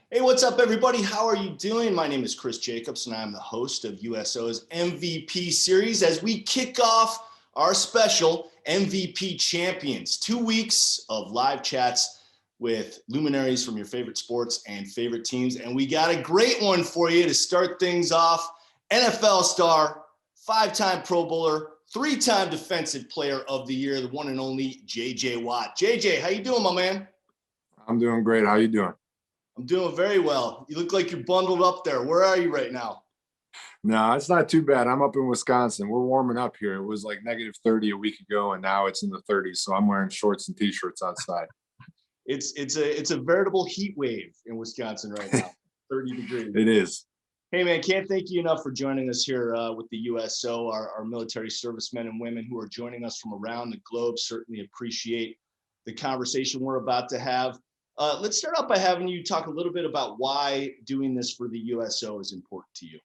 Hey, what's up, everybody? How are you doing? My name is Chris Jacobs, and I'm the host of USO's MVP series as we kick off our special MVP Champions. 2 weeks of live chats with luminaries from your favorite sports and favorite teams. And we got a great one for you to start things off. NFL star, 5-time Pro Bowler, 3-time Defensive Player of the Year, the one and only J.J. Watt. J.J., how you doing, my man? I'm doing great. How you doing? I'm doing very well. You look like you're bundled up there. Where are you right now? No, it's not too bad. I'm up in Wisconsin. We're warming up here. It was like -30 a week ago, and now it's in the 30s. So I'm wearing shorts and t-shirts outside. It's a veritable heat wave in Wisconsin right now. 30 degrees. It is. Hey man, can't thank you enough for joining us here with the USO, our military servicemen and women who are joining us from around the globe. Certainly appreciate the conversation we're about to have. Let's start out by having you talk a little bit about why doing this for the USO is important to you.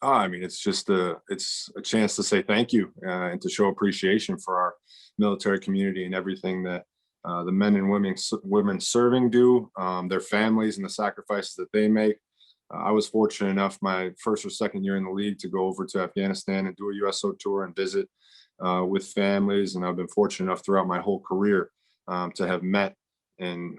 I mean, it's a chance to say thank you and to show appreciation for our military community and everything that the men and women serving do, their families and the sacrifices that they make. I was fortunate enough my first or second year in the league to go over to Afghanistan and do a USO tour and visit with families. And I've been fortunate enough throughout my whole career to have met and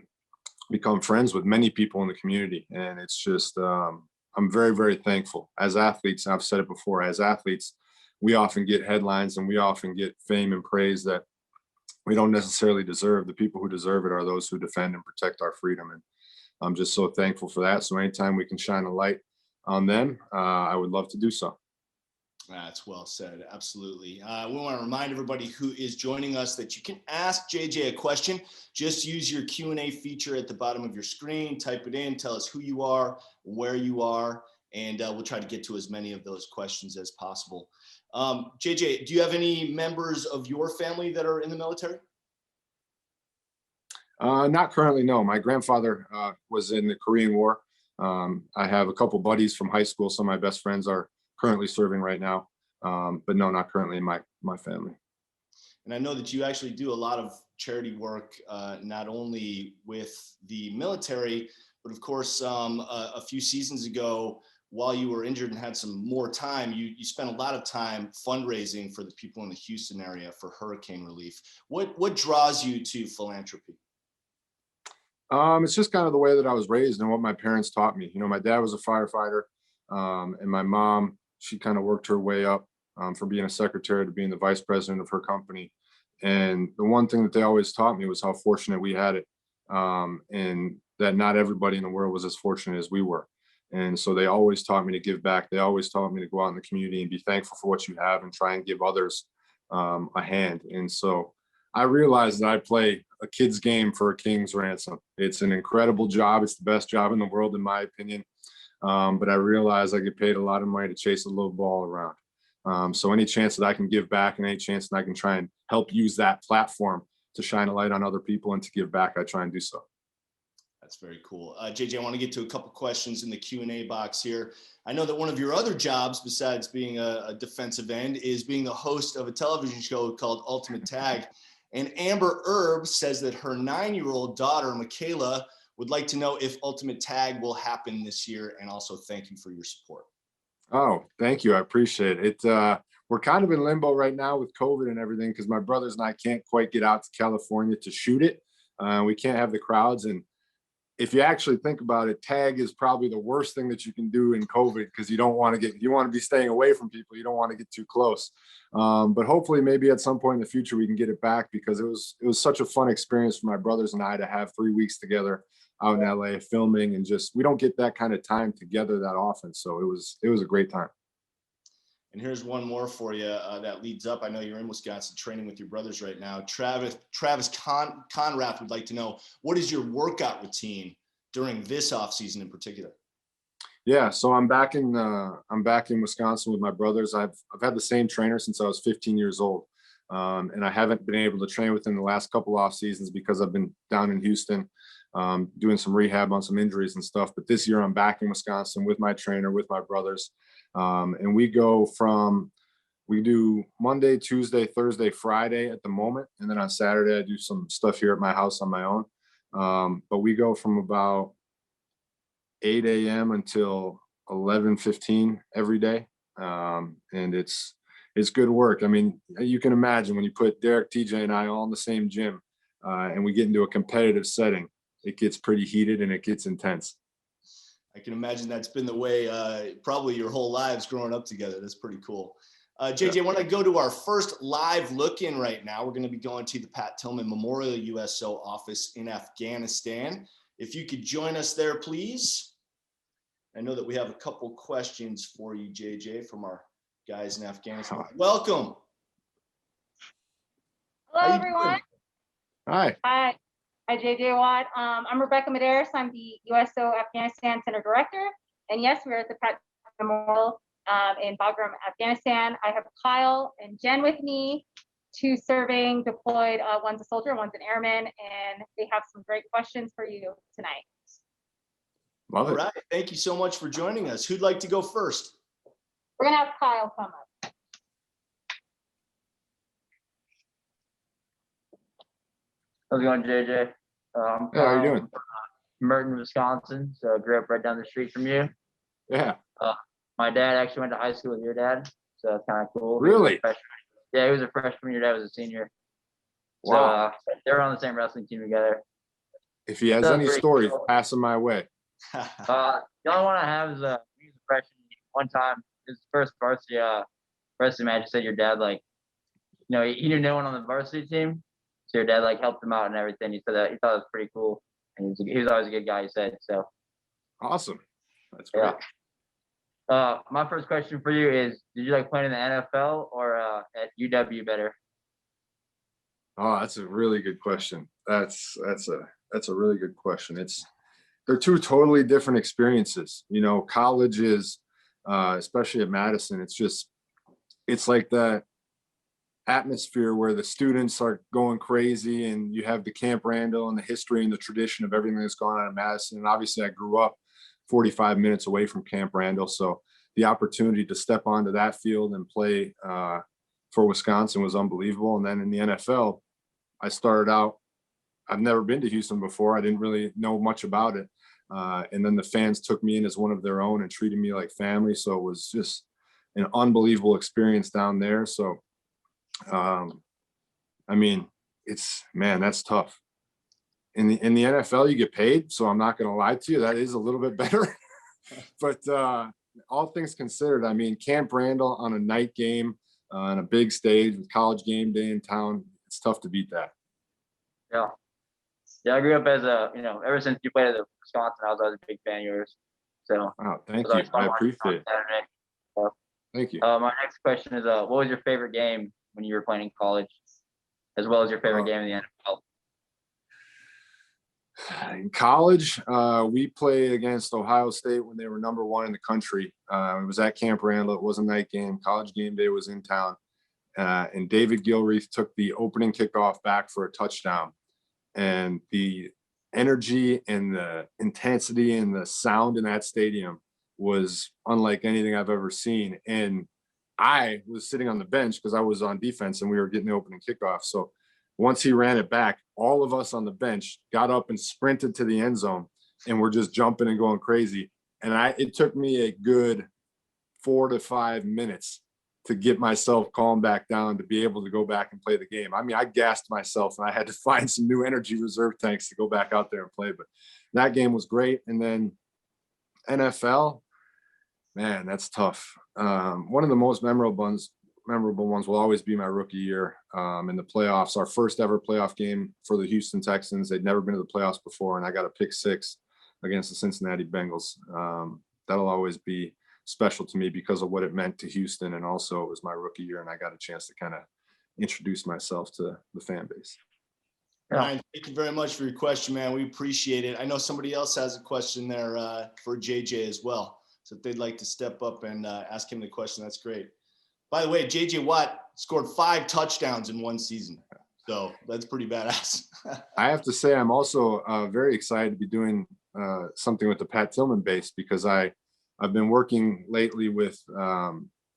become friends with many people in the community. And it's just, I'm very, very thankful. As athletes, I've said it before, as athletes, we often get headlines and we often get fame and praise that we don't necessarily deserve. The people who deserve it are those who defend and protect our freedom. And I'm just so thankful for that. So anytime we can shine a light on them, I would love to do so. That's well said. Absolutely. We want to remind everybody who is joining us that you can ask JJ a question. Just use your Q&A feature at the bottom of your screen. Type it in. Tell us who you are, where you are, and we'll try to get to as many of those questions as possible. JJ, do you have any members of your family that are in the military? Not currently, no. My grandfather was in the Korean War. I have a couple buddies from high school. Some of my best friends are currently serving right now, but no, not currently in my family. And I know that you actually do a lot of charity work, not only with the military, but of course, a few seasons ago, while you were injured and had some more time, you spent a lot of time fundraising for the people in the Houston area for hurricane relief. What draws you to philanthropy? It's just kind of the way that I was raised and what my parents taught me. You know, my dad was a firefighter, and my mom, she kind of worked her way up from being a secretary to being the vice president of her company. And the one thing that they always taught me was how fortunate we had it, and that not everybody in the world was as fortunate as we were. And so they always taught me to give back. They always taught me to go out in the community and be thankful for what you have and try and give others a hand. And so I realized that I play a kid's game for a king's ransom. It's an incredible job. It's the best job in the world, in my opinion. But I realize I get paid a lot of money to chase a little ball around. So any chance that I can give back and any chance that I can try and help use that platform to shine a light on other people and to give back, I try and do so. That's very cool. JJ, I want to get to a couple questions in the Q&A box here. I know that one of your other jobs, besides being a defensive end, is being the host of a television show called Ultimate Tag. And Amber Erb says that her 9-year-old daughter, Michaela, would like to know if Ultimate Tag will happen this year, and also thank you for your support. Oh, thank you. I appreciate it. We're kind of in limbo right now with COVID and everything because my brothers and I can't quite get out to California to shoot it. We can't have the crowds. And if you actually think about it, tag is probably the worst thing that you can do in COVID because you want to be staying away from people. You don't want to get too close. But hopefully maybe at some point in the future, we can get it back because it was such a fun experience for my brothers and I to have 3 weeks together out in LA filming, and just, we don't get that kind of time together that often. So it was a great time. And here's one more for you that leads up. I know you're in Wisconsin training with your brothers right now. Travis Conrath would like to know, what is your workout routine during this off season in particular? Yeah, so I'm back in Wisconsin with my brothers. I've had the same trainer since I was 15 years old, and I haven't been able to train with him the last couple off seasons because I've been down in Houston doing some rehab on some injuries and stuff. But this year I'm back in Wisconsin with my trainer, with my brothers. And we go from We do Monday, Tuesday, Thursday, Friday at the moment. And then on Saturday, I do some stuff here at my house on my own. But we go from about 8 a.m. until 11:15 every day. And it's good work. I mean, you can imagine when you put Derek, TJ, and I all in the same gym and we get into a competitive setting, it gets pretty heated and it gets intense. I can imagine that's been the way probably your whole lives growing up together. That's pretty cool. JJ, I want to go to our first live look-in right now. We're going to be going to the Pat Tillman Memorial USO office in Afghanistan. If you could join us there, please. I know that we have a couple questions for you, JJ, from our guys in Afghanistan. Welcome. Hello, everyone. Hi. Hi, JJ Watt. I'm Rebecca Medeiros. I'm the USO Afghanistan Center Director. And yes, we're at the Pat Memorial in Bagram, Afghanistan. I have Kyle and Jen with me, two serving deployed. One's a soldier, one's an airman, and they have some great questions for you tonight. Love it. All right. Thank you so much for joining us. Who'd like to go first? We're going to have Kyle come up. How's it going, JJ? How are you doing? Merton, Wisconsin. So I grew up right down the street from you. Yeah. My dad actually went to high school with your dad, so that's kind of cool. Really? Yeah, he was a freshman. Your dad was a senior. Wow. So they were on the same wrestling team together. If he has any stories, pass them my way. The only one I have is he was a freshman. One time, his first varsity match, he said your dad, like, you know, he knew no one on the varsity team, so your dad like helped him out and everything. He said that he thought it was pretty cool, and he was always a good guy. He said so. Awesome. That's great. Yeah. My first question for you is: did you like playing in the NFL or at UW better? Oh, that's a really good question. That's a really good question. They're two totally different experiences. You know, college is, especially at Madison, it's like that atmosphere where the students are going crazy and you have the Camp Randall and the history and the tradition of everything that's gone on in Madison. And obviously I grew up 45 minutes away from Camp Randall. So the opportunity to step onto that field and play for Wisconsin was unbelievable. And then in the NFL, I started out, I've never been to Houston before. I didn't really know much about it. And then the fans took me in as one of their own and treated me like family. So it was just an unbelievable experience down there. So, I mean, that's tough. In the NFL, you get paid. So I'm not going to lie to you. That is a little bit better. But all things considered, I mean, Camp Randall on a night game on a big stage with College game day in town, it's tough to beat that. Yeah. Yeah, I grew up as ever since you played at the Wisconsin, I was always a big fan of yours. So thank you. I appreciate it. So, thank you. My next question is, what was your favorite game when you were playing in college, as well as your favorite game in the NFL? In college, we played against Ohio State when they were #1 in the country. It was at Camp Randall. It was a night game. College game day was in town. And David Gilreath took the opening kickoff back for a touchdown. And the energy and the intensity and the sound in that stadium was unlike anything I've ever seen. And I was sitting on the bench because I was on defense and we were getting the opening kickoff. So once he ran it back, all of us on the bench got up and sprinted to the end zone and we're just jumping and going crazy. And it took me a good 4 to 5 minutes to get myself calmed back down to be able to go back and play the game. I mean, I gassed myself and I had to find some new energy reserve tanks to go back out there and play, but that game was great. And then NFL, man, that's tough. One of the most memorable ones will always be my rookie year in the playoffs, our first ever playoff game for the Houston Texans. They'd never been to the playoffs before, and I got a pick 6 against the Cincinnati Bengals. That'll always be special to me because of what it meant to Houston, and also it was my rookie year and I got a chance to kind of introduce myself to the fan base. Ryan, thank you very much for your question, man. We appreciate it. I know somebody else has a question there for JJ as well. So if they'd like to step up and ask him the question, that's great. By the way, JJ Watt scored 5 touchdowns in one season. So that's pretty badass. I have to say, I'm also very excited to be doing something with the Pat Tillman base because I've been working lately with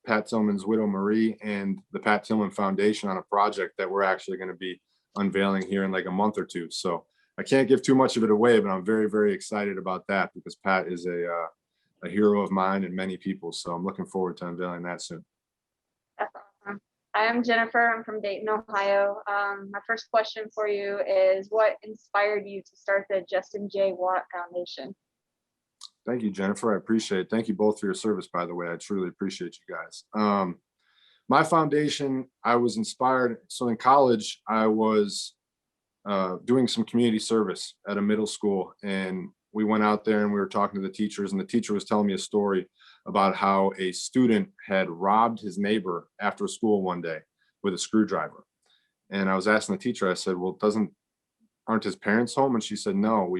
Pat Tillman's widow, Marie, and the Pat Tillman Foundation on a project that we're actually going to be unveiling here in like a month or two. So I can't give too much of it away, but I'm very, very excited about that because Pat is a hero of mine and many people. So I'm looking forward to unveiling that soon. That's awesome. I'm Jennifer. I'm from Dayton, Ohio. My first question for you is, what inspired you to start the Justin J. Watt Foundation? Thank you, Jennifer. I appreciate it. Thank you both for your service, by the way. I truly appreciate you guys. My foundation, I was inspired. So in college, I was doing some community service at a middle school, and we went out there and we were talking to the teachers, and the teacher was telling me a story about how a student had robbed his neighbor after school one day with a screwdriver. And I was asking the teacher, I said, well, aren't his parents home? And she said, no,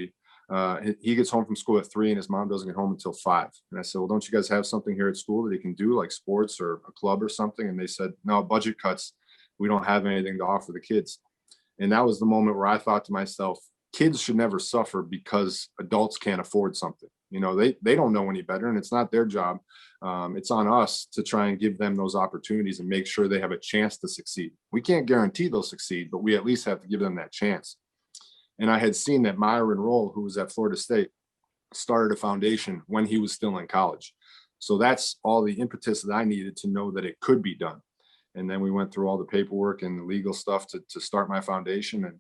he gets home from school at 3 and his mom doesn't get home until 5. And I said, well, don't you guys have something here at school that he can do, like sports or a club or something? And they said, no, budget cuts. We don't have anything to offer the kids. And that was the moment where I thought to myself, kids should never suffer because adults can't afford something. You know, they don't know any better, and it's not their job. It's on us to try and give them those opportunities and make sure they have a chance to succeed. We can't guarantee they'll succeed, but we at least have to give them that chance. And I had seen that Myron Roll, who was at Florida State, started a foundation when he was still in college. So that's all the impetus that I needed to know that it could be done. And then we went through all the paperwork and the legal stuff to start my foundation, and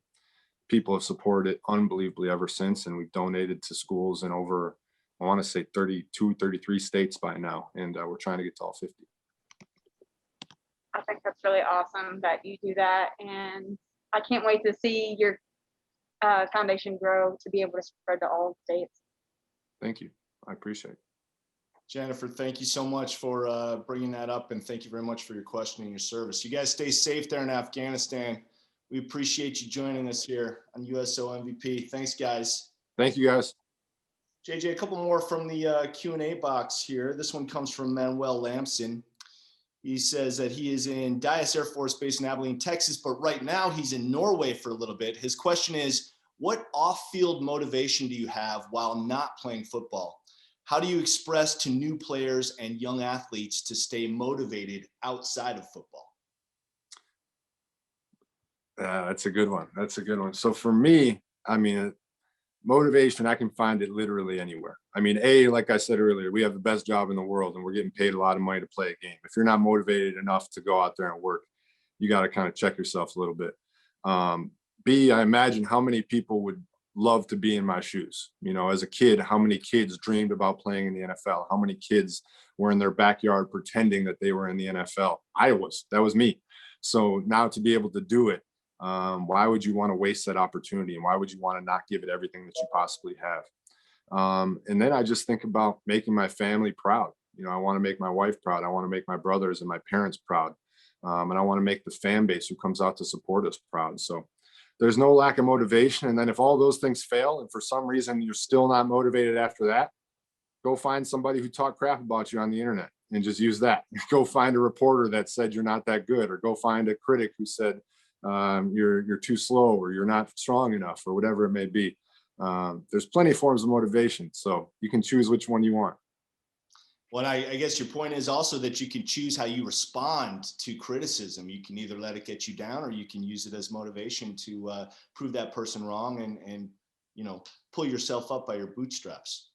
people have supported it unbelievably ever since. And we've donated to schools in over, I want to say 32, 33 states by now. And we're trying to get to all 50. I think that's really awesome that you do that. And I can't wait to see your foundation grow to be able to spread to all states. Thank you. I appreciate it. Jennifer, thank you so much for bringing that up, and thank you very much for your question and your service. You guys stay safe there in Afghanistan. We appreciate you joining us here on USO MVP. Thanks, guys. Thank you, guys. JJ, a couple more from the Q&A box here. This one comes from Manuel Lamson. He says that he is in Dyess Air Force Base in Abilene, Texas, but right now he's in Norway for a little bit. His question is, what off-field motivation do you have while not playing football? How do you express to new players and young athletes to stay motivated outside of football? That's a good one. That's a good one. So for me, I mean, motivation, I can find it literally anywhere. I mean, like I said earlier, we have the best job in the world and we're getting paid a lot of money to play a game. If you're not motivated enough to go out there and work, you got to kind of check yourself a little bit. B, I imagine how many people would love to be in my shoes. You know, as a kid, how many kids dreamed about playing in the NFL? How many kids were in their backyard pretending that they were in the NFL? That was me. So now to be able to do it, why would you want to waste that opportunity? And why would you want to not give it everything that you possibly have? And then I just think about making my family proud. You know, I want to make my wife proud. I want to make my brothers and my parents proud. And I want to make the fan base who comes out to support us proud. So there's no lack of motivation. And then if all those things fail, and for some reason you're still not motivated after that, go find somebody who talked crap about you on the internet and just use that. Go find a reporter that said you're not that good, or go find a critic who said you're too slow, or you're not strong enough, or whatever it may be. There's plenty of forms of motivation, so you can choose which one you want. Well, I guess your point is also that you can choose how you respond to criticism. You can either let it get you down, or you can use it as motivation to prove that person wrong and you know, pull yourself up by your bootstraps.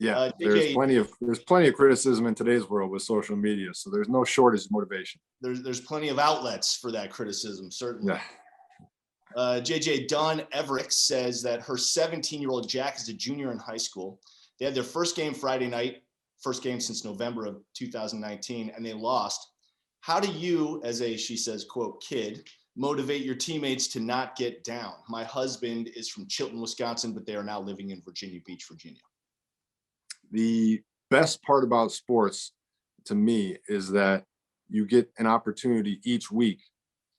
Yeah, there's plenty of criticism in today's world with social media, so there's no shortage of motivation. There's plenty of outlets for that criticism, certainly. Yeah. JJ, Dawn Everick says that her 17-year-old Jack is a junior in high school. They had their first game Friday night, first game since November of 2019, and they lost. How do you, as a, she says, quote, kid, motivate your teammates to not get down? My husband is from Chilton, Wisconsin, but they are now living in Virginia Beach, Virginia. The best part about sports to me is that you get an opportunity each week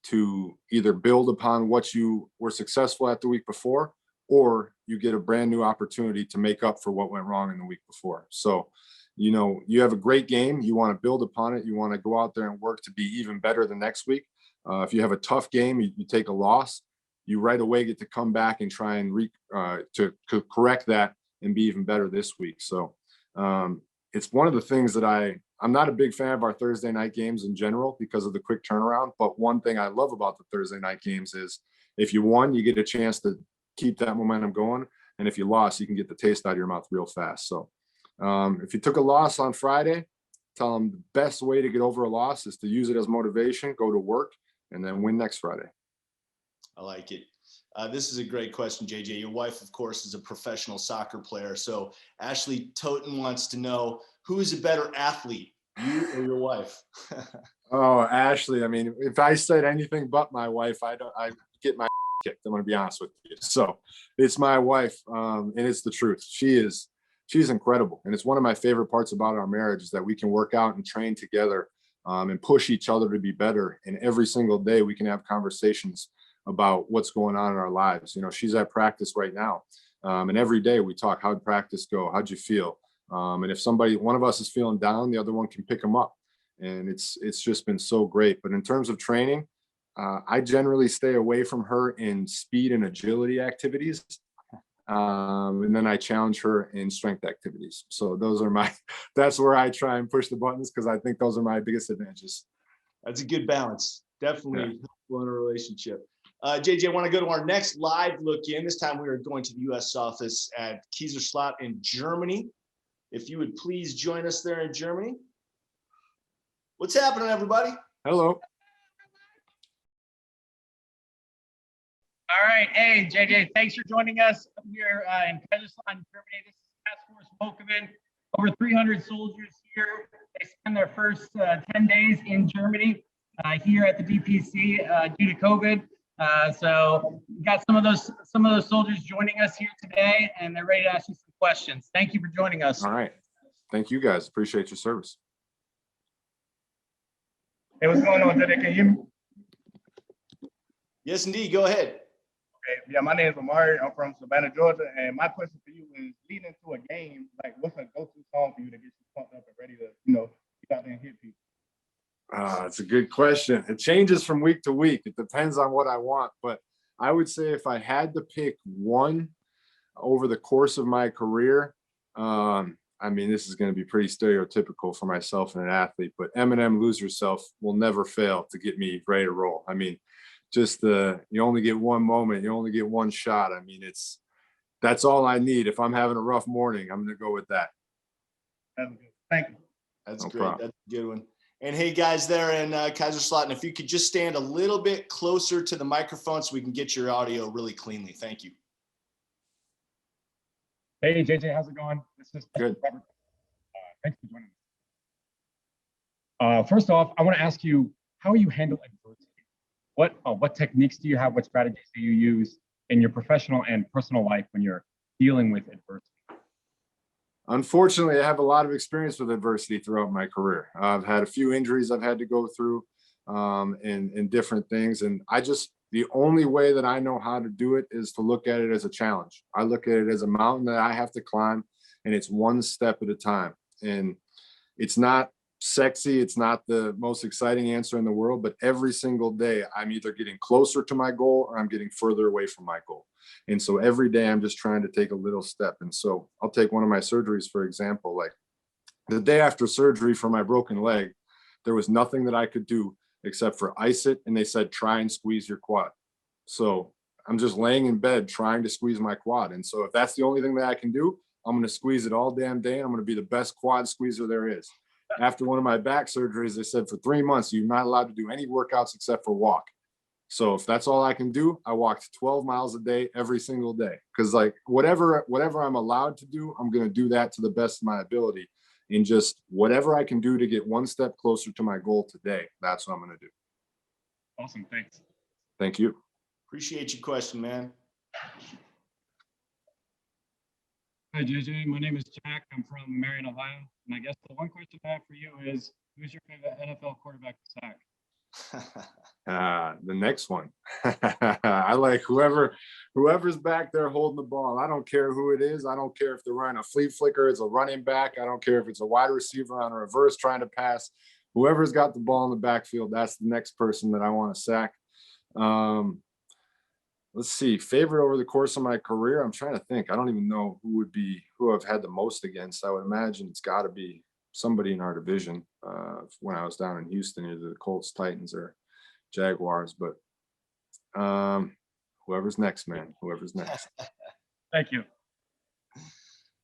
to either build upon what you were successful at the week before, or you get a brand new opportunity to make up for what went wrong in the week before. So, you know, you have a great game, you want to build upon it, you want to go out there and work to be even better the next week. If you have a tough game, you take a loss, you right away get to come back and try and to correct that and be even better this week. So it's one of the things that I I'm not a big fan of our Thursday night games in general because of the quick turnaround. But one thing I love about the Thursday night games is if you won, you get a chance to keep that momentum going. And if you lost, you can get the taste out of your mouth real fast. So if you took a loss on Friday, tell them the best way to get over a loss is to use it as motivation, go to work, and then win next Friday. I like it. This is a great question, JJ. Your wife, of course, is a professional soccer player. So Ashley Toten wants to know, who is a better athlete, you or your wife? Oh, Ashley. I mean, if I said anything but my wife, I get my kicked. I'm going to be honest with you. So it's my wife, and it's the truth. She's incredible. And it's one of my favorite parts about our marriage is that we can work out and train together and push each other to be better. And every single day we can have conversations about what's going on in our lives. You know, she's at practice right now. And every day we talk, how'd practice go? How'd you feel? And if one of us is feeling down, the other one can pick them up. And it's just been so great. But in terms of training, I generally stay away from her in speed and agility activities. And then I challenge her in strength activities. So that's where I try and push the buttons because I think those are my biggest advantages. That's a good balance. Definitely helpful in a relationship. JJ, I want to go to our next live look in. This time we are going to the U.S. office at Kaiserslautern in Germany. If you would please join us there in Germany. What's happening, everybody? Hello. All right. Hey, JJ, thanks for joining us. We're in Kaiserslautern, Germany. This is Task Force Volkoven. Over 300 soldiers here. They spend their first 10 days in Germany here at the DPC due to COVID. So we got some of those soldiers joining us here today, and they're ready to ask you some questions. Thank you for joining us. All right. Thank you, guys. Appreciate your service. Hey, what's going on, JJ? Can you hear me? Yes, indeed. Go ahead. Okay. Yeah, my name is Amari. I'm from Savannah, Georgia. And my question for you is, leading into a game, like, what's a go-to song for you to get you pumped up and ready to, get out there and hit people? It's a good question. It changes from week to week. It depends on what I want. But I would say if I had to pick one over the course of my career, I mean, this is going to be pretty stereotypical for myself and an athlete, but Eminem Lose Yourself will never fail to get me ready to roll. I mean, just you only get one moment, you only get one shot. I mean, that's all I need. If I'm having a rough morning, I'm going to go with that. That's good. Thank you. That's No great. problem. That's a good one. And hey, guys there in Kaiserslautern, if you could just stand a little bit closer to the microphone so we can get your audio really cleanly. Thank you. Hey, JJ, how's it going? This is Good. Robert. Thanks for joining us. First off, I want to ask you, how you handle adversity? What techniques do you have? What strategies do you use in your professional and personal life when you're dealing with adversity? Unfortunately, I have a lot of experience with adversity throughout my career. I've had a few injuries I've had to go through and different things. And the only way that I know how to do it is to look at it as a challenge. I look at it as a mountain that I have to climb, and it's one step at a time. And it's not sexy. It's not the most exciting answer in the world, but every single day I'm either getting closer to my goal or I'm getting further away from my goal. And so every day I'm just trying to take a little step. And so I'll take one of my surgeries, for example, like the day after surgery for my broken leg, there was nothing that I could do except for ice it. And they said, try and squeeze your quad. So I'm just laying in bed trying to squeeze my quad. And so if that's the only thing that I can do, I'm going to squeeze it all damn day. And I'm going to be the best quad squeezer there is. After one of my back surgeries, they said for 3 months, you're not allowed to do any workouts except for walk. So if that's all I can do, I walked 12 miles a day every single day. Because like whatever I'm allowed to do, I'm going to do that to the best of my ability. And just whatever I can do to get one step closer to my goal today, that's what I'm going to do. Awesome. Thanks. Thank you. Appreciate your question, man. Hi, JJ. My name is Jack. I'm from Marion, Ohio. And I guess the one question I have for you is, who's your favorite NFL quarterback to sack? The next one. I like whoever's back there holding the ball. I don't care who it is. I don't care if they're running a flea flicker, it's a running back. I don't care if it's a wide receiver on a reverse trying to pass. Whoever's got the ball in the backfield, that's the next person that I want to sack. Let's see, favorite over the course of my career. I'm trying to think. I don't even know who I've had the most against. I would imagine it's got to be somebody in our division when I was down in Houston, either the Colts, Titans, or Jaguars. But whoever's next, man, whoever's next. Thank you.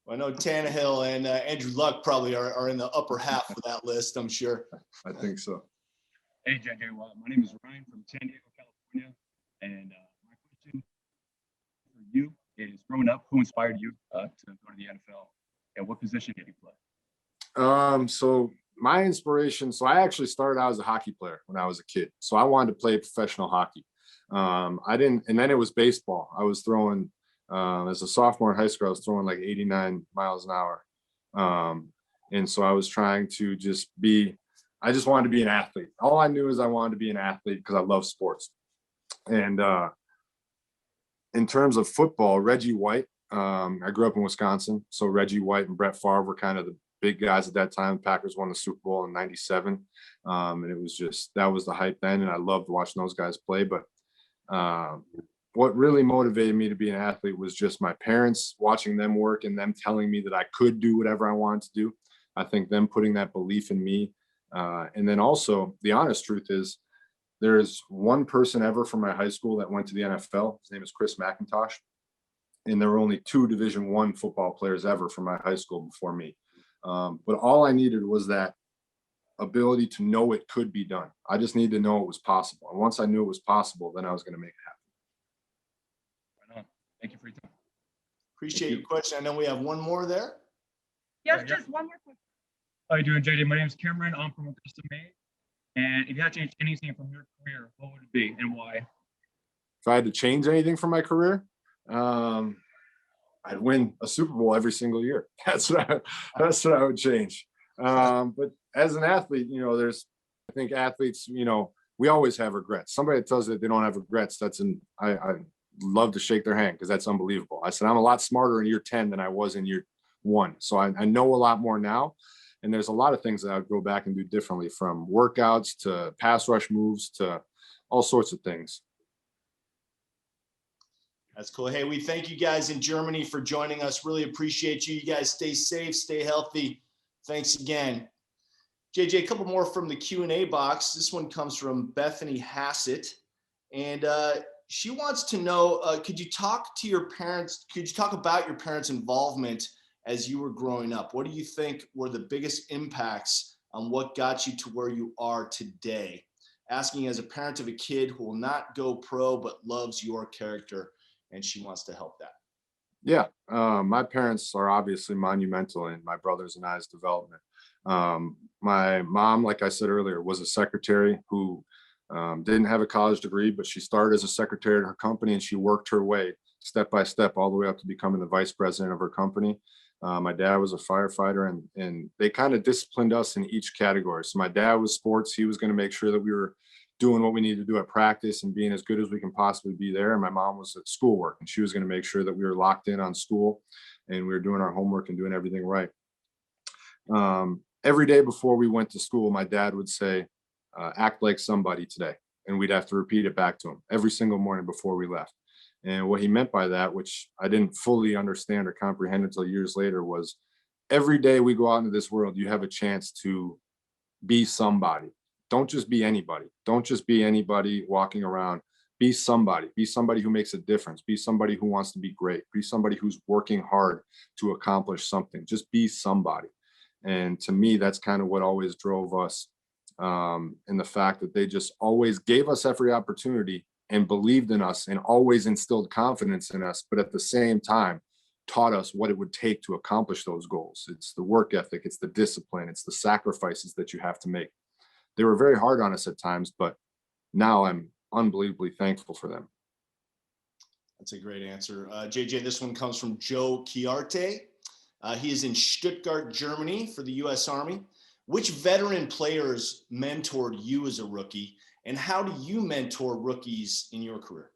Well, I know Tannehill and Andrew Luck probably are in the upper half of that list, I'm sure. I think so. Hey, JJ, well, my name is Ryan from San Diego, California. And my question for you is, growing up, who inspired you to go to the NFL? And what position did you play? So my inspiration, so I actually started out as a hockey player when I was a kid. So I wanted to play professional hockey. I didn't, and then it was baseball. I was throwing, as a sophomore in high school, I was throwing like 89 miles an hour. And so I was trying to I just wanted to be an athlete. All I knew is I wanted to be an athlete because I love sports. And in terms of football, Reggie White, I grew up in Wisconsin. So Reggie White and Brett Favre were kind of the big guys at that time. Packers won the Super Bowl in '97. And it was that was the hype then. And I loved watching those guys play. But what really motivated me to be an athlete was just my parents, watching them work and them telling me that I could do whatever I wanted to do. I think them putting that belief in me. And then also, the honest truth is, there's one person ever from my high school that went to the NFL. His name is Chris McIntosh. And there were only 2 Division I football players ever from my high school before me. But all I needed was that ability to know it could be done. I just needed to know it was possible. And once I knew it was possible, then I was going to make it happen. Right on. Thank you for your time. Appreciate your question. I know we have one more there. Yes, just one more question. How are you doing, JJ? My name is Cameron. I'm from Augusta, Maine. And if you had to change anything from your career, what would it be and why? If I had to change anything from my career, I'd win a Super Bowl every single year. That's what I would change. But as an athlete, I think athletes, we always have regrets. Somebody that tells you that they don't have regrets, I love to shake their hand because that's unbelievable. I said, I'm a lot smarter in year 10 than I was in year 1. So I know a lot more now. And there's a lot of things that I would go back and do differently, from workouts to pass rush moves to all sorts of things. That's cool. Hey, we thank you guys in Germany for joining us. Really appreciate you. You guys stay safe, stay healthy. Thanks again. JJ, a couple more from the Q&A box. This one comes from Bethany Hassett. And she wants to know, could you talk about your parents' involvement as you were growing up? What do you think were the biggest impacts on what got you to where you are today? Asking as a parent of a kid who will not go pro but loves your character, and she wants to help that. Yeah, my parents are obviously monumental in my brothers and I's development. My mom, like I said earlier, was a secretary who didn't have a college degree, but she started as a secretary at her company, and she worked her way step by step all the way up to becoming the vice president of her company. My dad was a firefighter, and they kind of disciplined us in each category. So my dad was sports. He was going to make sure that we were doing what we needed to do at practice and being as good as we can possibly be there. And my mom was at schoolwork, and she was going to make sure that we were locked in on school and we were doing our homework and doing everything right. Every day before we went to school, my dad would say, act like somebody today. And we'd have to repeat it back to him every single morning before we left. And what he meant by that, which I didn't fully understand or comprehend until years later, was every day we go out into this world, you have a chance to be somebody. Don't just be anybody. Don't just be anybody walking around. Be somebody. Be somebody who makes a difference. Be somebody who wants to be great. Be somebody who's working hard to accomplish something. Just be somebody. And to me, that's kind of what always drove us, in the fact that they just always gave us every opportunity and believed in us and always instilled confidence in us, but at the same time taught us what it would take to accomplish those goals. It's the work ethic, it's the discipline, it's the sacrifices that you have to make. They were very hard on us at times, but now I'm unbelievably thankful for them. That's a great answer. JJ, this one comes from Joe Chiarte. He is in Stuttgart, Germany for the U.S. Army. Which veteran players mentored you as a rookie, and how do you mentor rookies in your career?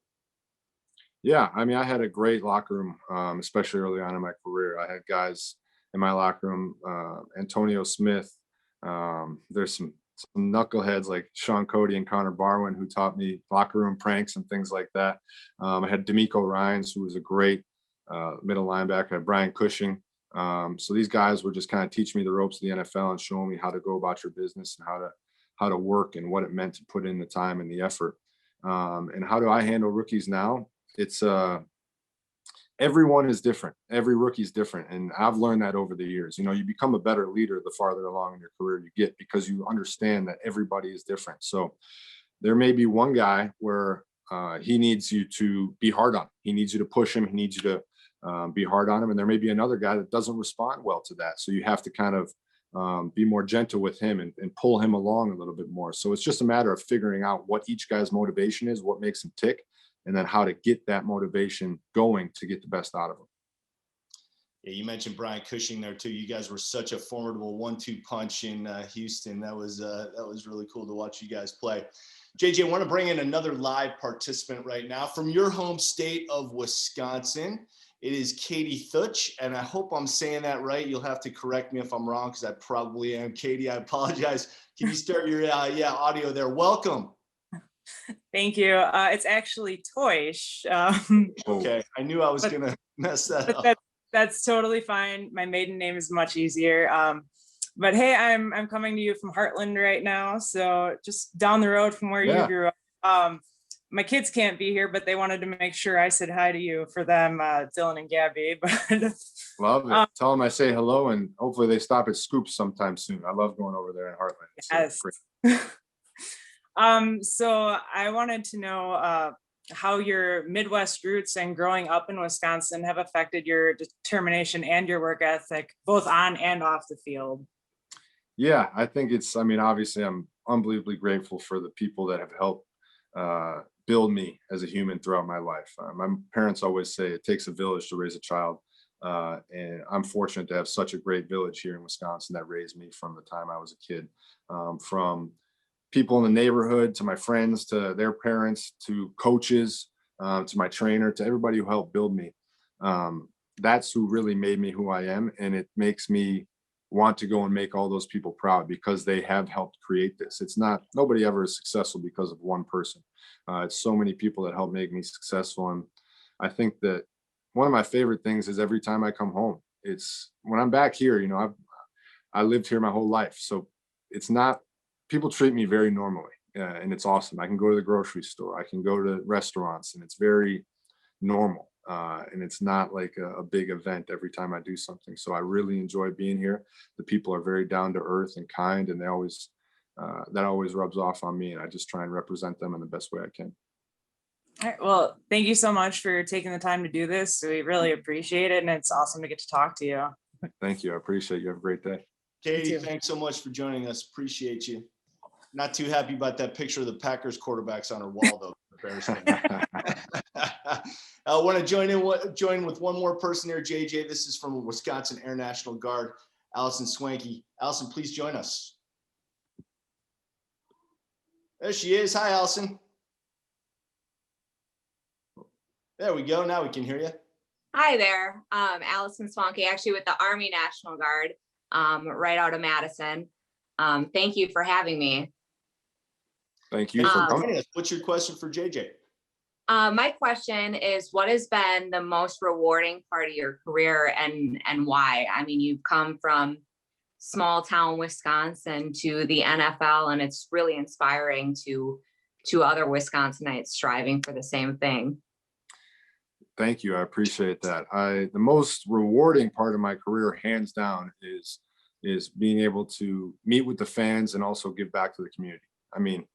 Yeah, I mean, I had a great locker room, especially early on in my career. I had guys in my locker room, Antonio Smith. There's some knuckleheads like Sean Cody and Connor Barwin who taught me locker room pranks and things like that. I had D'Amico Ryans, who was a great middle linebacker. I had Brian Cushing, So these guys were just kind of teaching me the ropes of the NFL and showing me how to go about your business and how to work and what it meant to put in the time and the effort. And how do I handle rookies now? It's everyone is different. Every rookie is different. And I've learned that over the years. You know, you become a better leader the farther along in your career you get, because you understand that everybody is different. So there may be one guy where he needs you to be hard on him. He needs you to push him. He needs you to be hard on him. And there may be another guy that doesn't respond well to that. So you have to kind of be more gentle with him and pull him along a little bit more. So it's just a matter of figuring out what each guy's motivation is, what makes him tick, and then how to get that motivation going to get the best out of them. Yeah, you mentioned Brian Cushing there too. You guys were such a formidable 1-2 punch in Houston. That was really cool to watch you guys play. JJ, I want to bring in another live participant right now from your home state of Wisconsin. It is Katie Thutch, and I hope I'm saying that right. You'll have to correct me if I'm wrong, because I probably am. Katie, I apologize. Can you start your audio there? Welcome. Thank you. It's actually Toish. Okay, I knew I was going to mess that up. That's totally fine. My maiden name is much easier. But hey, I'm coming to you from Heartland right now, so just down the road from where you grew up. My kids can't be here, but they wanted to make sure I said hi to you for them, Dylan and Gabby. But love it. Tell them I say hello, and hopefully they stop at Scoops sometime soon. I love going over there in Heartland. Yes. So I wanted to know how your Midwest roots and growing up in Wisconsin have affected your determination and your work ethic, both on and off the field. Yeah, I think obviously I'm unbelievably grateful for the people that have helped build me as a human throughout my life. My parents always say it takes a village to raise a child. And I'm fortunate to have such a great village here in Wisconsin that raised me from the time I was a kid. From people in the neighborhood, to my friends, to their parents, to coaches, to my trainer, to everybody who helped build me. That's who really made me who I am. And it makes me want to go and make all those people proud, because they have helped create this. It's not, nobody ever is successful because of one person. It's so many people that help make me successful. And I think that one of my favorite things is every time I come home, it's when I'm back here, I lived here my whole life. So it's not, people treat me very normally, and it's awesome. I can go to the grocery store, I can go to restaurants, and it's very normal. And it's not like a big event every time I do something. So I really enjoy being here. The people are very down to earth and kind, and they always, that always rubs off on me. And I just try and represent them in the best way I can. All right. Well, thank you so much for taking the time to do this. We really appreciate it. And it's awesome to get to talk to you. Thank you. I appreciate you. Have a great day. Katie, thanks so much for joining us. Appreciate you. Not too happy about that picture of the Packers quarterbacks on her wall, though. I want to join with one more person here, JJ. This is from Wisconsin Air National Guard, Allison Swanky. Allison, please join us. There she is. Hi, Allison. There we go. Now we can hear you. Hi there. Allison Swanky, actually with the Army National Guard, right out of Madison. Thank you for having me. Thank you for coming. What's your question for JJ? My question is, what has been the most rewarding part of your career, and why? I mean, you've come from small town Wisconsin to the NFL, and it's really inspiring to other Wisconsinites striving for the same thing. Thank you. I appreciate that. The most rewarding part of my career, hands down, is being able to meet with the fans and also give back to the community. I mean,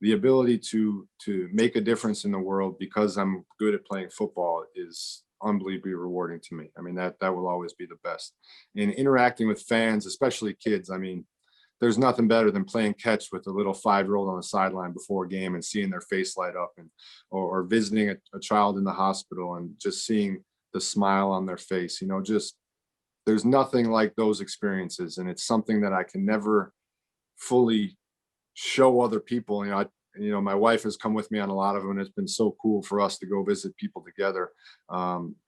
the ability to make a difference in the world because I'm good at playing football is unbelievably rewarding to me. I mean, that will always be the best. And interacting with fans, especially kids, I mean, there's nothing better than playing catch with a little 5-year-old on the sideline before a game and seeing their face light up, or visiting a child in the hospital and just seeing the smile on their face. Just there's nothing like those experiences. And it's something that I can never fully show other people. My wife has come with me on a lot of them, and it's been so cool for us to go visit people together,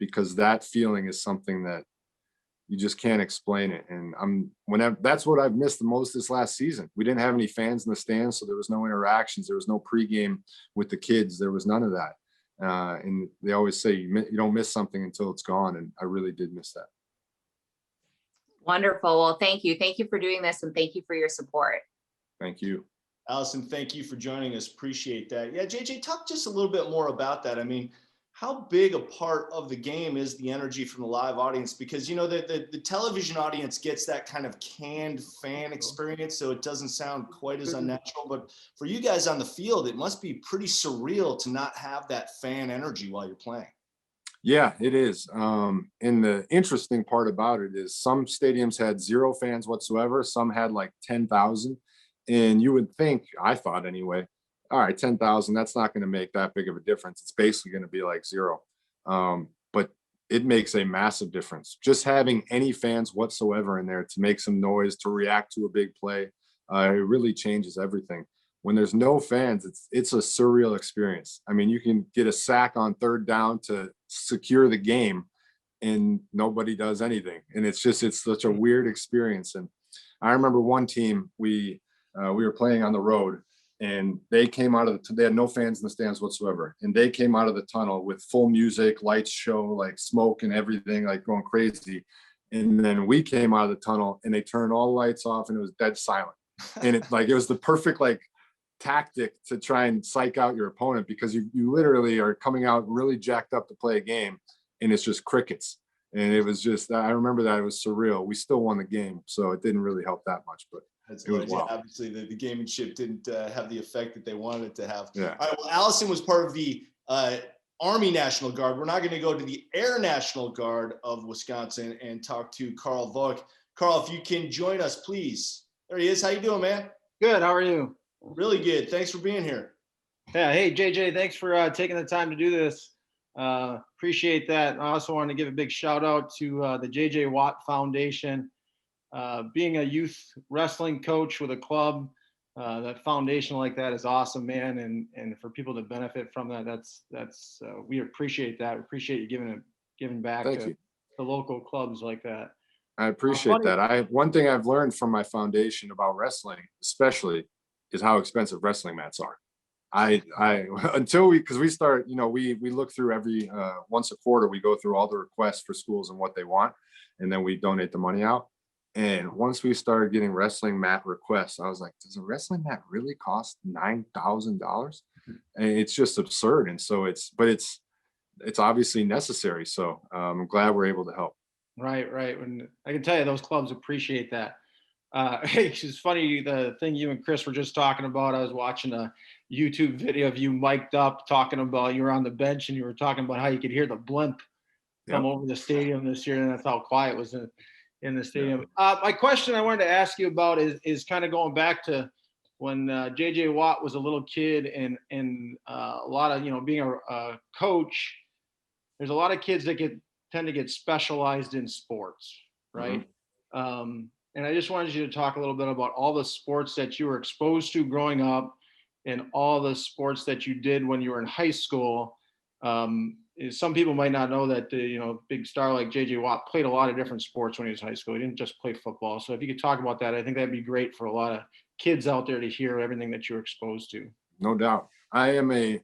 because that feeling is something that you just can't explain it. And that's what I've missed the most this last season. We didn't have any fans in the stands, so there was no interactions. There was no pregame with the kids. There was none of that. And they always say you don't miss something until it's gone. And I really did miss that. Wonderful. Well, thank you. Thank you for doing this, and thank you for your support. Thank you. Allison, thank you for joining us. Appreciate that. Yeah, JJ, talk just a little bit more about that. I mean, how big a part of the game is the energy from the live audience? Because, you know, the television audience gets that kind of canned fan experience, so it doesn't sound quite as unnatural. But for you guys on the field, it must be pretty surreal to not have that fan energy while you're playing. Yeah, it is. And the interesting part about it is some stadiums had 0 fans whatsoever. Some had like 10,000. And you would think, I thought anyway, all right, 10,000, that's not going to make that big of a difference. It's basically going to be like 0. But it makes a massive difference. Just having any fans whatsoever in there to make some noise, to react to a big play, it really changes everything. When there's no fans, it's a surreal experience. I mean, you can get a sack on 3rd down to secure the game and nobody does anything. And it's such a weird experience. And I remember one team, we were playing on the road, and they came out of they had no fans in the stands whatsoever. And they came out of the tunnel with full music, lights show, like smoke and everything, like going crazy. And then we came out of the tunnel and they turned all the lights off and it was dead silent. And it was the perfect tactic to try and psych out your opponent, because you literally are coming out really jacked up to play a game and it's just crickets. And it was just, I remember that it was surreal. We still won the game, so it didn't really help that much, but it was wild. Obviously the gamemanship didn't have the effect that they wanted it to have. Yeah. All right, well, Allison was part of the Army National Guard. We're now going to go to the Air National Guard of Wisconsin and talk to Carl Vogt. Carl, if you can join us, please. There he is. How you doing, man? Good. How are you? Really good. Thanks for being here. Yeah. Hey, JJ, thanks for taking the time to do this. Appreciate that. I also want to give a big shout out to the JJ Watt Foundation. Being a youth wrestling coach with a club, that foundation like that is awesome, man. And for people to benefit from that, that's we appreciate that. We appreciate you giving back to the local clubs like that. I appreciate that. One thing I've learned from my foundation about wrestling, especially, is how expensive wrestling mats are. Because we start, we look through every once a quarter, we go through all the requests for schools and what they want, and then we donate the money out. And once we started getting wrestling mat requests, I was like, does a wrestling mat really cost $9,000? And it's just absurd. And so it's obviously necessary. So I'm glad we're able to help. Right. And I can tell you those clubs appreciate that. It's funny, the thing you and Chris were just talking about, I was watching a YouTube video of you mic'd up talking about, you were on the bench and you were talking about how you could hear the blimp come over the stadium this year, and that's how quiet it was in the stadium. My question I wanted to ask you about is kind of going back to when JJ Watt was a little kid, and a lot of, being a coach, there's a lot of kids that tend to get specialized in sports, right? Mm-hmm. And I just wanted you to talk a little bit about all the sports that you were exposed to growing up and all the sports that you did when you were in high school. Some people might not know that big star like JJ Watt played a lot of different sports when he was in high school. He didn't just play football. So if you could talk about that, I think that'd be great for a lot of kids out there to hear everything that you were exposed to. No doubt. I am a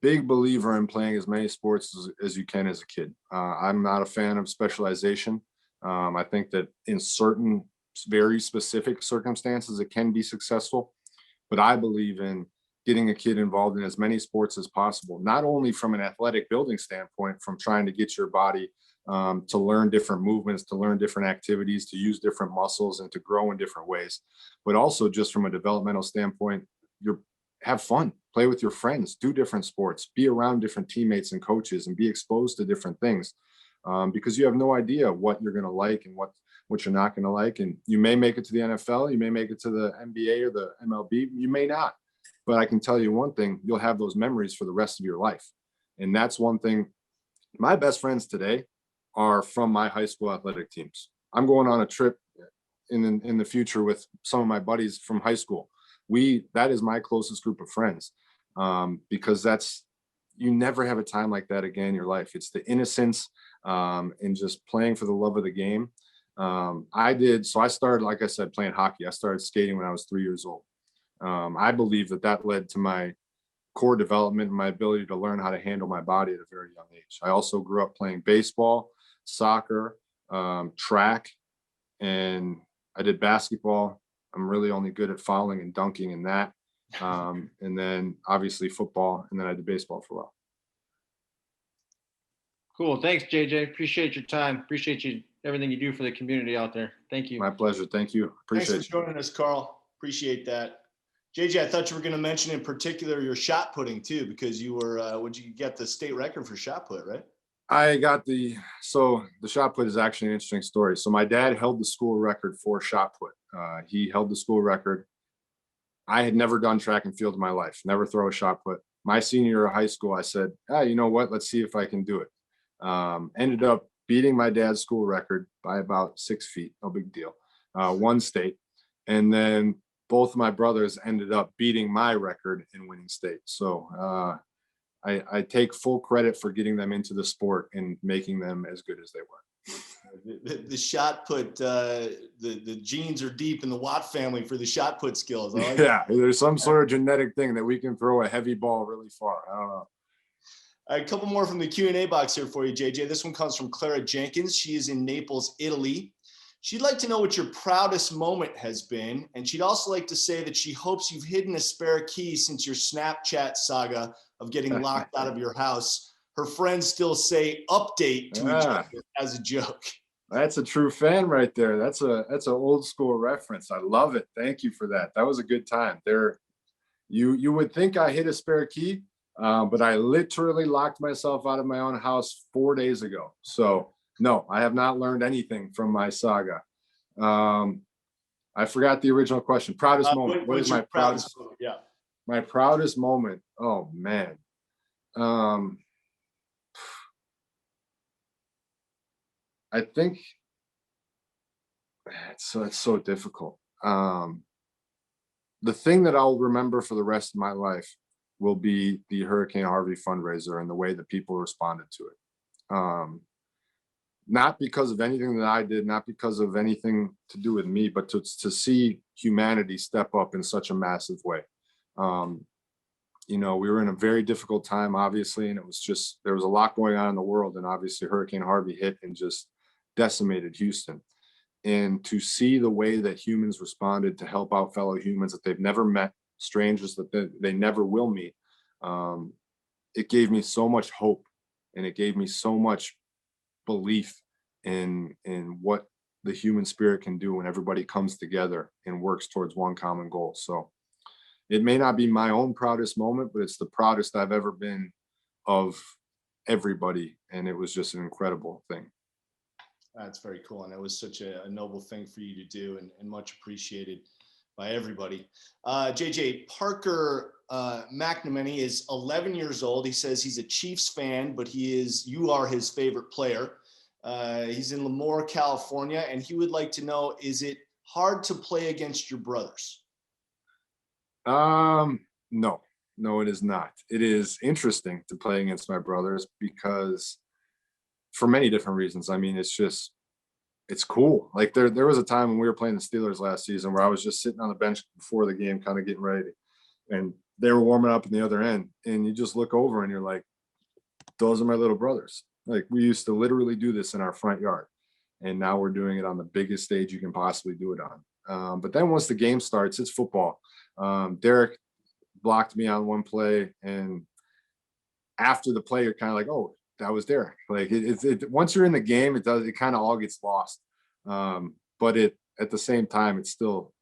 big believer in playing as many sports as you can as a kid. I'm not a fan of specialization. I think that in certain very specific circumstances, it can be successful, but I believe in getting a kid involved in as many sports as possible, not only from an athletic building standpoint, from trying to get your body to learn different movements, to learn different activities, to use different muscles and to grow in different ways, but also just from a developmental standpoint, have fun, play with your friends, do different sports, be around different teammates and coaches, and be exposed to different things, because you have no idea what you're going to like and what you're not going to like. And you may make it to the NFL, you may make it to the NBA or the MLB, you may not. But I can tell you one thing, you'll have those memories for the rest of your life. And that's one thing. My best friends today are from my high school athletic teams. I'm going on a trip in the future with some of my buddies from high school. That is my closest group of friends, because you never have a time like that again in your life. It's the innocence and just playing for the love of the game. I started, like I said, playing hockey. I started skating when I was 3 years old. I believe that led to my core development and my ability to learn how to handle my body at a very young age. I also grew up playing baseball, soccer, track, and I did basketball. I'm really only good at fouling and dunking and that. And then obviously football, and then I did baseball for a while. Cool. Thanks, JJ. Appreciate your time. Appreciate you everything you do for the community out there. Thank you. My pleasure. Thank you. Appreciate Thanks for joining us, Carl. Appreciate that. JJ, I thought you were going to mention in particular your shot putting too, because you were, would you get the state record for shot put, right? I got so the shot put is actually an interesting story. So my dad held the school record for shot put. He held the school record. I had never done track and field in my life, never throw a shot put. My senior year of high school, I said, you know what? Let's see if I can do it. Ended up beating my dad's school record by about 6 feet, no big deal, one state. And then both of my brothers ended up beating my record in winning state. So I take full credit for getting them into the sport and making them as good as they were. The shot put, the genes are deep in the Watt family for the shot put skills. I like Yeah, there's some sort of genetic thing that we can throw a heavy ball really far. I don't know. All right, a couple more from the Q&A box here for you, JJ. This one comes from Clara Jenkins. She is in Naples, Italy. She'd like to know what your proudest moment has been, and she'd also like to say that she hopes you've hidden a spare key since your Snapchat saga of getting locked out of your house. Her friends still say update to each other as a joke. That's a true fan right there. That's an old school reference. I love it. Thank you for that. That was a good time. You would think I hid a spare key, but I literally locked myself out of my own house 4 days ago. So no, I have not learned anything from my saga. I forgot the original question. Proudest moment. What is my proudest moment? Yeah. My proudest moment. Oh man. I think it's so difficult. The thing that I'll remember for the rest of my life will be the Hurricane Harvey fundraiser and the way that people responded to it. Not because of anything that I did, not because of anything to do with me, but to see humanity step up in such a massive way. You know, we were in a very difficult time, obviously, and there was a lot going on in the world, and obviously Hurricane Harvey hit and just decimated Houston. And to see the way that humans responded to help out fellow humans that they've never met, strangers that they never will meet, it gave me so much hope, and it gave me so much belief in what the human spirit can do when everybody comes together and works towards one common goal. So it may not be my own proudest moment, but it's the proudest I've ever been of everybody. And it was just an incredible thing. That's very cool. And it was such a noble thing for you to do, and much appreciated by everybody. JJ, Parker McNamee is 11 years old. He says he's a Chiefs fan, but you are his favorite player. He's in Lemoore, California, and he would like to know, is it hard to play against your brothers? No, it is not. It is interesting to play against my brothers because for many different reasons. I mean, it's cool. Like there was a time when we were playing the Steelers last season where I was just sitting on the bench before the game, kind of getting ready, and they were warming up in the other end, and you just look over and you're like, those are my little brothers. Like, we used to literally do this in our front yard, and now we're doing it on the biggest stage you can possibly do it on. But then once the game starts, it's football. Derek blocked me on one play, and after the play, you're kind of like, oh, that was Derek. Like once you're in the game, it kind of all gets lost. But at the same time, it's still,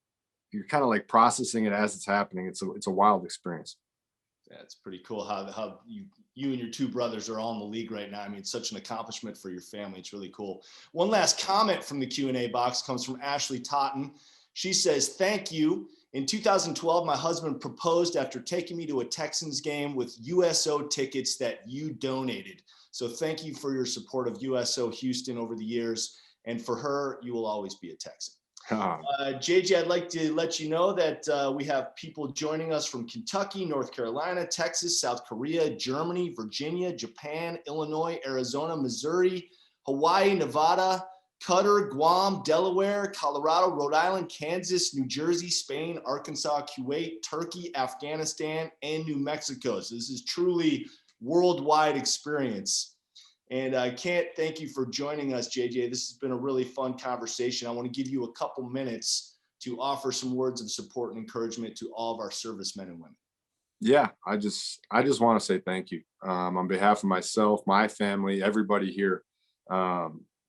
you're kind of like processing it as it's happening. It's a wild experience. Yeah, it's pretty cool how you and your two brothers are all in the league right now. I mean, it's such an accomplishment for your family. It's really cool. One last comment from the Q&A box comes from Ashley Totten. She says, thank you. In 2012, my husband proposed after taking me to a Texans game with USO tickets that you donated. So thank you for your support of USO Houston over the years. And for her, you will always be a Texan. JJ, I'd like to let you know that we have people joining us from Kentucky, North Carolina, Texas, South Korea, Germany, Virginia, Japan, Illinois, Arizona, Missouri, Hawaii, Nevada, Qatar, Guam, Delaware, Colorado, Rhode Island, Kansas, New Jersey, Spain, Arkansas, Kuwait, Turkey, Afghanistan, and New Mexico. So this is truly worldwide experience. And I can't thank you for joining us, JJ. This has been a really fun conversation. I want to give you a couple minutes to offer some words of support and encouragement to all of our servicemen and women. Yeah, I just want to say thank you on behalf of myself, my family, everybody here.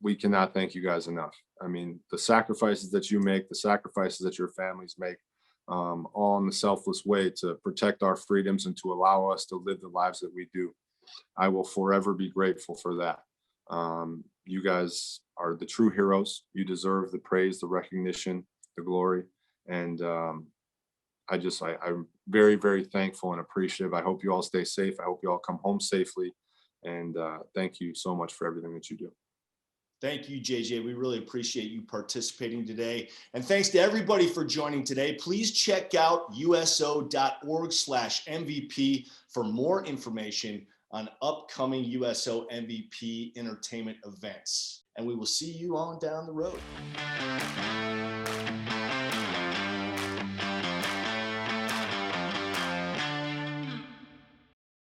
We cannot thank you guys enough. I mean, the sacrifices that you make, the sacrifices that your families make, all in the selfless way to protect our freedoms and to allow us to live the lives that we do. I will forever be grateful for that. You guys are the true heroes. You deserve the praise, the recognition, the glory. And I'm very, very thankful and appreciative. I hope you all stay safe. I hope you all come home safely. And thank you so much for everything that you do. Thank you, JJ. We really appreciate you participating today. And thanks to everybody for joining today. Please check out uso.org/MVP for more information on upcoming USO MVP entertainment events. And we will see you on down the road.